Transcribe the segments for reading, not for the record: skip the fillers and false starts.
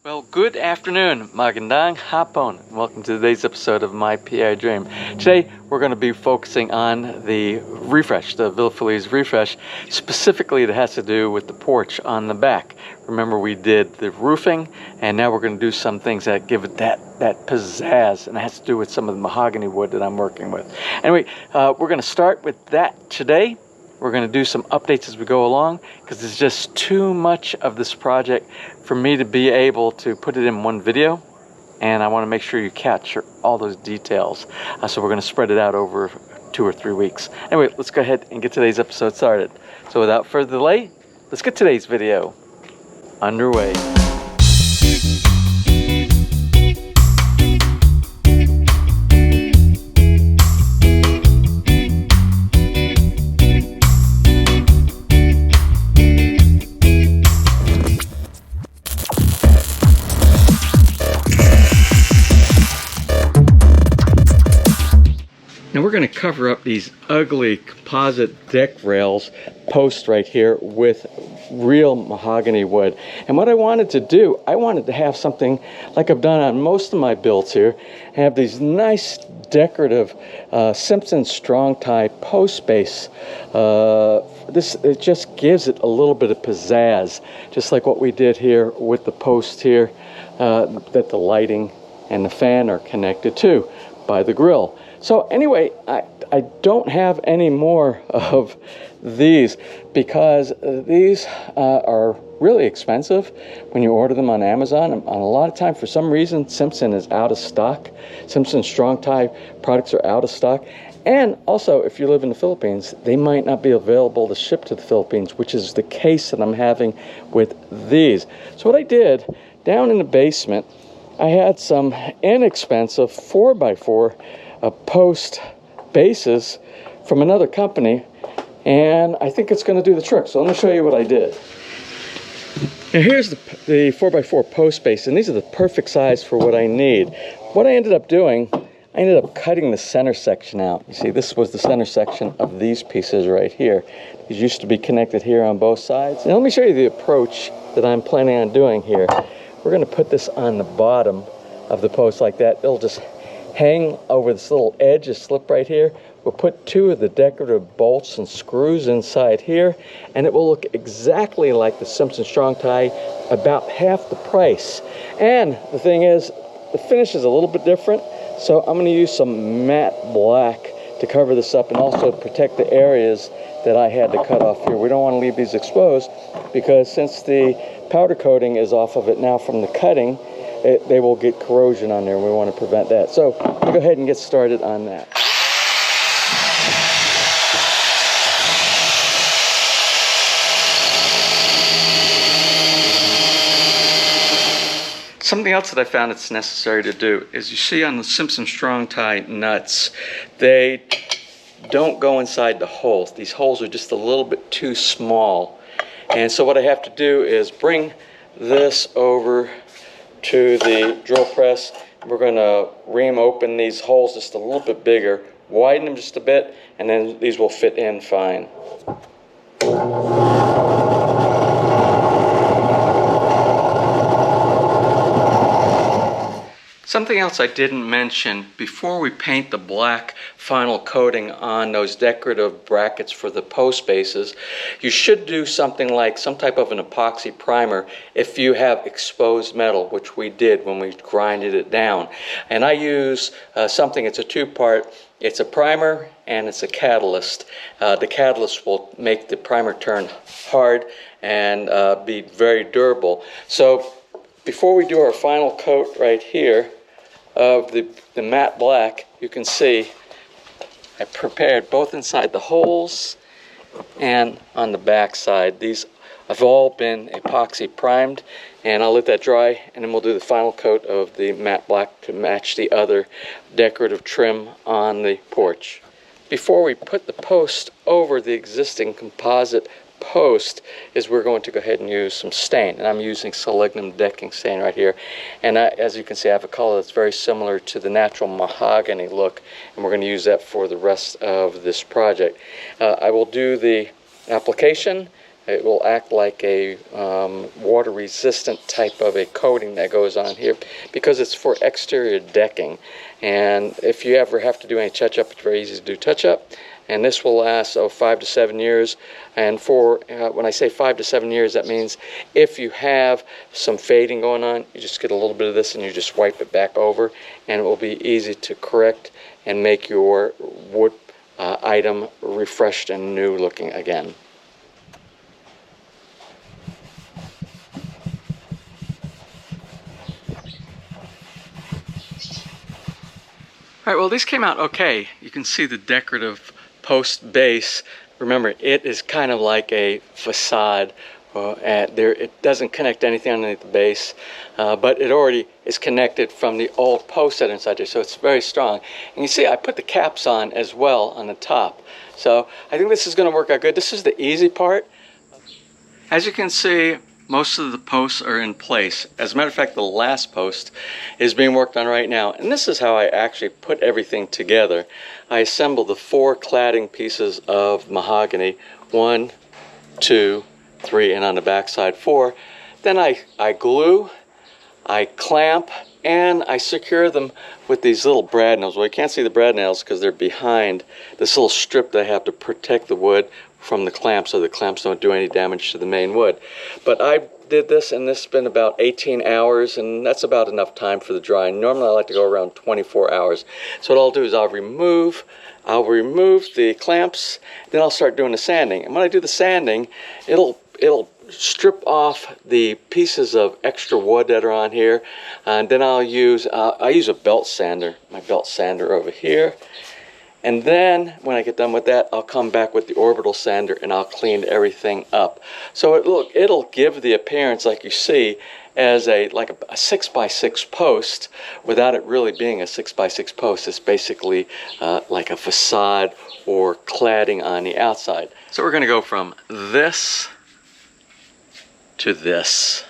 Well, good afternoon, magandang hapon. Welcome to today's episode of My PI Dream. Today, we're going to be focusing on the refresh, the Villa Feliz refresh. Specifically, it has to do with the porch on the back. Remember, we did the roofing, and now we're going to do some things that give it that pizzazz, and it has to do with some of the mahogany wood that I'm working with. Anyway, we're going to start with that today. We're going to do some updates as we go along because there's just too much of this project for me to be able to put it in one video, and I want to make sure you capture all those details. So we're going to spread it out over 2 or 3 weeks. Anyway, let's go ahead and get today's episode started. So without further delay, let's get today's video underway. Now we're going to cover up these ugly composite deck rails posts right here with real mahogany wood. And what I wanted to do, I wanted to have something like I've done on most of my builds here, have these nice decorative Samson strong tie post base. It just gives it a little bit of pizzazz, just like what we did here with the post here that the lighting and the fan are connected to by the grill. So anyway, I don't have any more of these because these are really expensive when you order them on Amazon. And a lot of time, for some reason, Samson is out of stock. Samson strong tie products are out of stock. And also, if you live in the Philippines, they might not be available to ship to the Philippines, which is the case that I'm having with these. So what I did, down in the basement, I had some inexpensive 4x4 post bases from another company, and I think it's going to do the trick. So let me show you what I did. Now here's the 4x4 post base, and these are the perfect size for what I need. What I ended up doing, I ended up cutting the center section out. You see, this was the center section of these pieces right here. These used to be connected here on both sides. Now let me show you the approach that I'm planning on doing here. We're going to put this on the bottom of the post like that. It'll just hang over this little edge, a slip right here. We'll put 2 of the decorative bolts and screws inside here, and it will look exactly like the Samson strong tie, about half the price. And the thing is, the finish is a little bit different, so I'm going to use some matte black to cover this up and also protect the areas that I had to cut off here. We don't want to leave these exposed because since the powder coating is off of it now from the cutting, they will get corrosion on there, and we want to prevent that. So we'll go ahead and get started on that. Something else that I found it's necessary to do is, you see on the Samson strong tie nuts, they don't go inside the holes. These holes are just a little bit too small. And so what I have to do is bring this over to the drill press. We're going to ream open these holes just a little bit bigger, widen them just a bit, and then these will fit in fine. Something else I didn't mention, before we paint the black final coating on those decorative brackets for the post bases, you should do something like some type of an epoxy primer if you have exposed metal, which we did when we grinded it down. And I use something, it's a 2-part, it's a primer and it's a catalyst. The catalyst will make the primer turn hard and be very durable. So before we do our final coat right here of the matte black, you can see I prepared both inside the holes and on the back side. These have all been epoxy primed, and I'll let that dry, and then we'll do the final coat of the matte black to match the other decorative trim on the porch. Before we put the post over the existing composite post is we're going to go ahead and use some stain, and I'm using Selenium decking stain right here, and as you can see I have a color that's very similar to the natural mahogany look, and we're going to use that for the rest of this project. I will do the application It will act like a water resistant type of a coating that goes on here because it's for exterior decking. And if you ever have to do any touch up, it's very easy to do touch up. And this will last 5 to 7 years. And for when I say 5 to 7 years, that means if you have some fading going on, you just get a little bit of this and you just wipe it back over, and it will be easy to correct and make your wood item refreshed and new looking again. All right, well, these came out okay. You can see the decorative post base. Remember, it is kind of like a facade. It doesn't connect anything underneath the base, but it already is connected from the old post that are inside there, so it's very strong. And you see I put the caps on as well on the top. So I think this is going to work out good. This is the easy part. As you can see, most of the posts are in place. As a matter of fact, the last post is being worked on right now. And this is how I actually put everything together. I assembled the 4 cladding pieces of mahogany. 1, 2, 3, and on the back side 4. Then I glue, I clamp, and I secure them with these little brad nails. Well, you can't see the brad nails because they're behind this little strip that I have to protect the wood from the clamps, so the clamps don't do any damage to the main wood. But I did this, and this has been about 18 hours, and that's about enough time for the drying. Normally I like to go around 24 hours. So what I'll do is I'll remove the clamps, then I'll start doing the sanding. And when I do the sanding, it'll strip off the pieces of extra wood that are on here, and then I use a belt sander, my belt sander over here. And then when I get done with that, I'll come back with the orbital sander and I'll clean everything up. So it'll give the appearance, like you see, as like a 6x6 post without it really being a 6x6 post. It's basically like a facade or cladding on the outside. So we're going to go from this to this.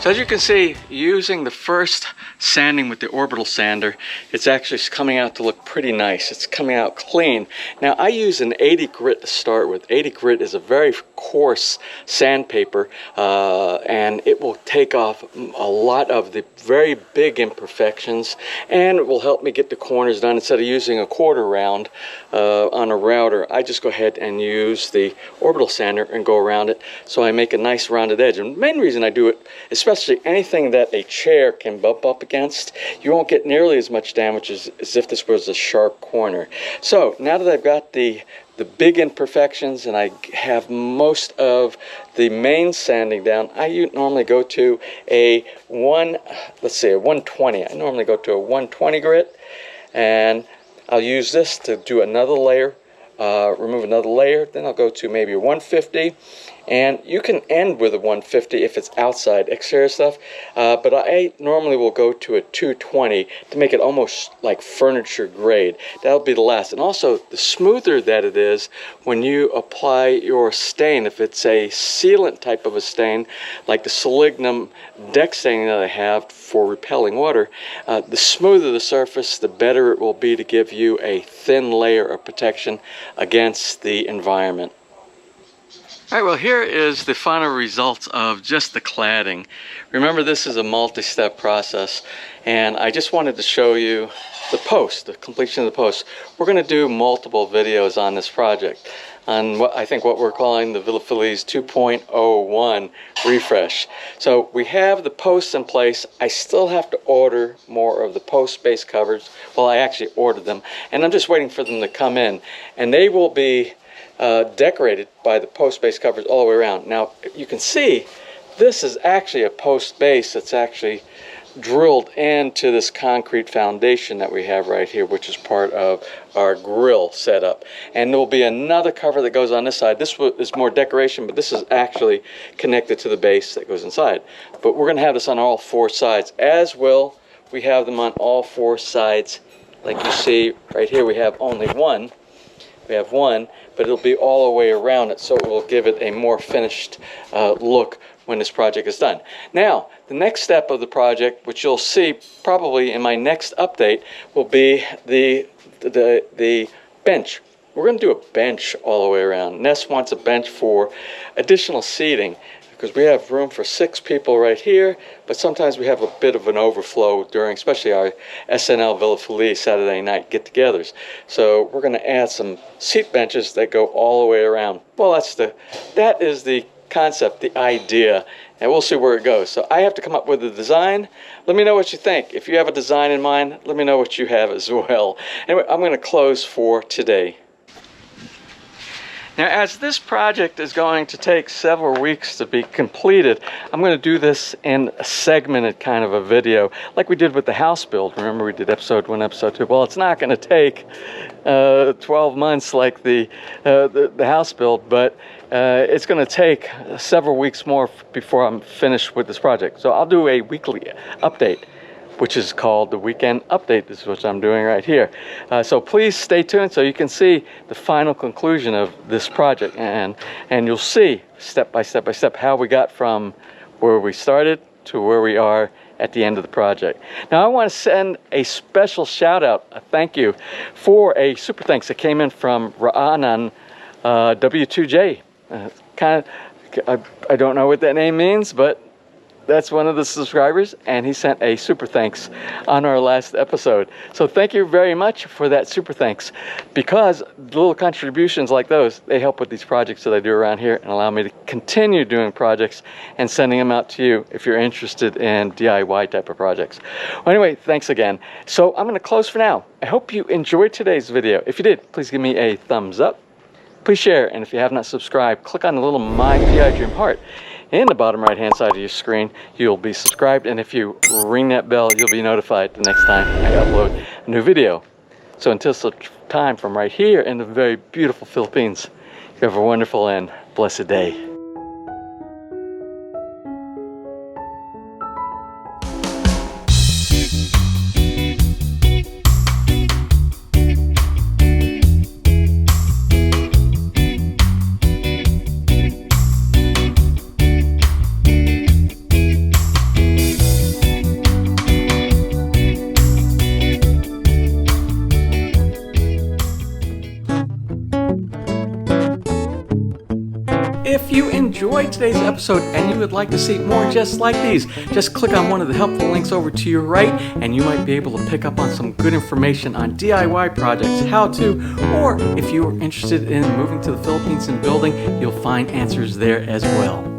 So as you can see, using the first sanding with the orbital sander, it's actually coming out to look pretty nice. It's coming out clean. Now I use an 80 grit to start with. 80 grit is a very coarse sandpaper, and it will take off a lot of the very big imperfections, and it will help me get the corners done. Instead of using a quarter round on a router, I just go ahead and use the orbital sander and go around it, so I make a nice rounded edge. And the main reason I do it, especially anything that a chair can bump up against, you won't get nearly as much damage as if this was a sharp corner. So now that I've got the big imperfections and I have most of the main sanding down, I normally go to a 120. I normally go to a 120 grit, and I'll use this to do another layer, remove another layer. Then I'll go to maybe a 150, and you can end with a 150 if it's outside exterior stuff, but I normally will go to a 220 to make it almost like furniture grade. That'll be the last. And also, the smoother that it is when you apply your stain, if it's a sealant type of a stain, like the Selignum deck stain that I have for repelling water, the smoother the surface, the better it will be to give you a thin layer of protection against the environment. All right, well, here is the final results of just the cladding. Remember, this is a multi-step process, and I just wanted to show you the post, the completion of the post. We're going to do multiple videos on this project, on what I think what we're calling the Villa Feliz 2.01 refresh. So we have the posts in place. I still have to order more of the post base covers. Well, I actually ordered them, and I'm just waiting for them to come in, and they will be decorated by the post base covers all the way around. Now you can see this is actually a post base that's actually drilled into this concrete foundation that we have right here, which is part of our grill setup. And there will be another cover that goes on this side. This is more decoration, but this is actually connected to the base that goes inside. But we're going to have this on all 4 sides, as will we have them on all 4 sides. Like you see right here, we have only one. We have one, but it'll be all the way around it, so it will give it a more finished look when this project is done. Now, the next step of the project, which you'll see probably in my next update, will be the bench. We're going to do a bench all the way around. Ness wants a bench for additional seating, because we have room for 6 people right here, but sometimes we have a bit of an overflow during, especially our SNL Villa Feliz Saturday night get-togethers. So we're going to add some seat benches that go all the way around. Well, that is the concept, the idea, and we'll see where it goes. So I have to come up with a design. Let me know what you think. If you have a design in mind, let me know what you have as well. Anyway, I'm going to close for today. Now, as this project is going to take several weeks to be completed, I'm going to do this in a segmented kind of a video, like we did with the house build. Remember, we did episode 1, episode 2. Well, it's not going to take 12 months like the house build, but it's going to take several weeks more before I'm finished with this project. So I'll do a weekly update, which is called the weekend update. This is what I'm doing right here. So please stay tuned so you can see the final conclusion of this project, and you'll see step by step how we got from where we started to where we are at the end of the project. Now I want to send a special shout out, a thank you, for a super thanks that came in from Ra'anan W2J. I don't know what that name means, but that's one of the subscribers, and he sent a super thanks on our last episode. So thank you very much for that super thanks, because little contributions like those, they help with these projects that I do around here and allow me to continue doing projects and sending them out to you if you're interested in DIY type of projects. Well, anyway, thanks again. So I'm going to close for now. I hope you enjoyed today's video. If you did, please give me a thumbs up. Please share, and if you have not subscribed, click on the little My DIY Dream heart in the bottom right hand side of your screen. You'll be subscribed, and if you ring that bell, you'll be notified the next time I upload a new video. So until such time, from right here in the very beautiful Philippines, you have a wonderful and blessed day. If you enjoyed today's episode and you would like to see more just like these, just click on one of the helpful links over to your right, and you might be able to pick up on some good information on DIY projects, how to, or if you are interested in moving to the Philippines and building, you'll find answers there as well.